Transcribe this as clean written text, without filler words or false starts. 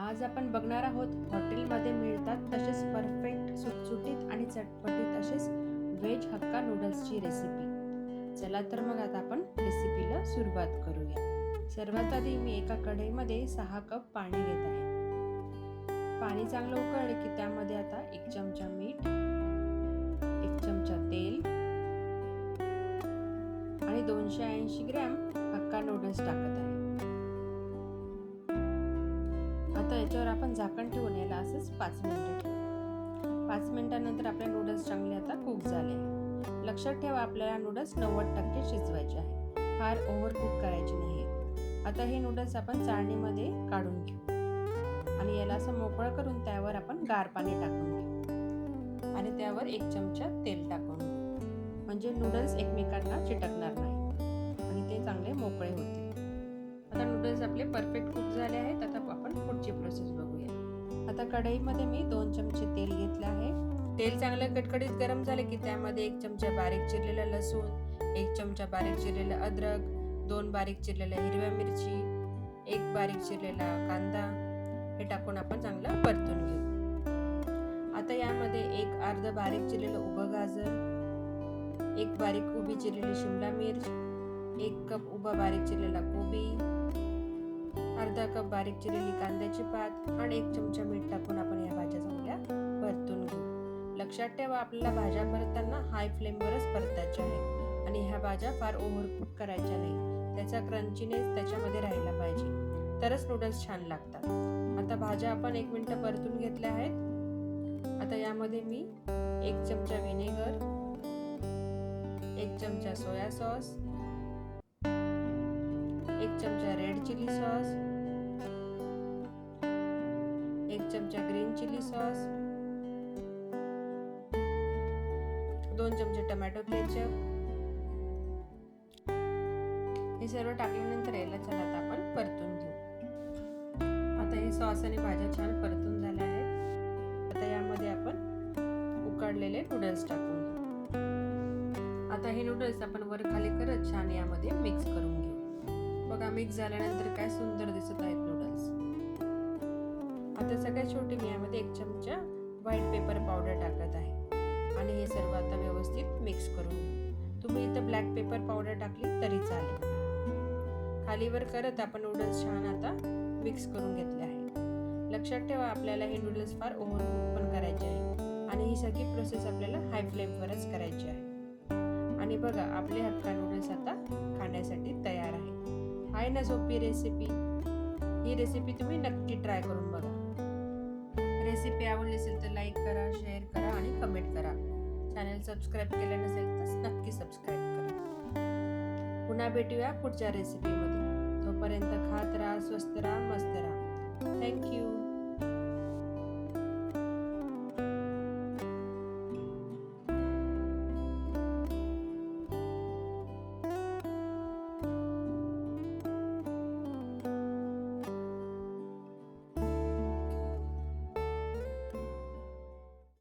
आज आपण बघणार आहोत हॉटेलमध्ये मिळतात तसेच परफेक्ट सुटसुटीत आणि चटपटीत असेच व्हेज हक्का नूडल्सची रेसिपी। चला तर मग आता आपण रेसिपीला सुरुवात करूया। सर्वात आधी मी एका कढईमध्ये 6 कप पाणी घेत आहे। पाणी चांगलं उकळले की त्यामध्ये आता 1 चमचा मीठ, 1 चमचा तेल आणि 280 ग्रॅम हक्का नूडल्स टाकत आहे। आता याच्यावर आपण झाकण ठेवून याला असंच 5 मिनिटं ठेवू। 5 मिनिटांनंतर आपले नूडल्स चांगले आता कुक झाले। लक्षात ठेवा आपल्याला नूडल्स 90% शिजवायचे आहे, फार ओव्हर कुक करायचे नाही। आता हे नूडल्स आपण चाळणीमध्ये काढून घेऊ आणि याला असं मोकळं करून त्यावर आपण गार पाणी टाकून घेऊ आणि त्यावर 1 चमचा तेल टाकून घेऊ, म्हणजे नूडल्स एकमेकांना चिटकणार नाही आणि ते चांगले मोकळे होतील। आता नूडल्स आपले परफेक्ट कुक झाले आहेत। आता आपण पुढची प्रोसेस बघूया। आता कढईमध्ये मी 2 चमचे तेल घेतले आहे। तेल चांगलं कडकडीत गरम झाले की त्यामध्ये 1 चमचा बारीक चिरलेला लसूण, 1 चमचा बारीक चिरलेला अद्रक, 2 बारीक चिरलेल्या हिरव्या मिरची, 1 बारीक चिरलेला कांदा हे टाकून आपण चांगलं परतून घेऊ। आता यामध्ये 1 अर्ध बारीक चिरलेलं उभं गाजर, 1 बारीक उभी चिरलेली शिमला मिर्च, 1 कप उभा बारीक चिरलेला कोबी, अर्धा कप बारीक चिरलेली कांद्याची पात आणि 1 चमचा मीठ टाकून आपण या भाज्या चांगल्या परतून घेऊ। लक्षात ठेवा आपल्याला भाज्या परतताना हाय फ्लेमवरच परतायच्या आहेत आणि ह्या भाज्या फार ओव्हर कुक करायच्या नाही, त्याचा क्रंचीनेस त्याच्यामध्ये राहायला पाहिजे, तरच नूडल्स छान लागतात। आता भाज्या आपण 1 मिनिट परतून घेतल्या आहेत। आता यामध्ये मी 1 चमचा व्हिनेगर, 1 चमचा सोया सॉस, 1 चमचा रेड चिली सॉस, 1 चमचा ग्रीन चिली सॉस, 2 चमचे टोमॅटो केचप हे सर्व टाकल्यानंतर याला छान आता आपण परतून घेऊ। आता हे सॉस आणि भाज्या छान परतून झाल्या आहेत। आता यामध्ये आपण उकडलेले नूडल्स टाकून घेऊ। आता हे नूडल्स आपण वर खाली करत छान यामध्ये मिक्स करून घेऊ। बघा मिक्स झाल्यानंतर काय सुंदर दिसत आहेत नूडल्स। आता सगळ्यात शेवटी मी यामध्ये 1 चमचा व्हाईट पेपर पावडर टाकत आहे आणि हे सर्व आता व्यवस्थित मिक्स करून घेऊ। तुम्ही इथं ब्लॅक पेपर पावडर टाकली तरी चालेल। खालीवर करत आपण नूडल्स छान आता मिक्स करून घेतले आहे। लक्षात ठेवा आपल्याला हे नूडल्स फार ओव्हर कुक पण करायचे आहे आणि ही सगळी प्रोसेस आपल्याला हाय फ्लेमवरच करायची आहे। आणि बघा आपले हक्का नूडल्स आता खाण्यासाठी तयार आहे। आहे ना सोपी रेसिपी। ही रेसिपी तुम्ही नक्की ट्राय करून बघा। रेसिपी आवडली असेल तर लाईक करा, शेअर करा आणि कमेंट करा। चॅनल सबस्क्राईब केलं नसेल तर नक्की सबस्क्राईब करा। पुन्हा भेटूया पुढच्या रेसिपीमध्ये। तोपर्यंत खात राहा, स्वस्त राहा, मस्त राहा। थँक्यू।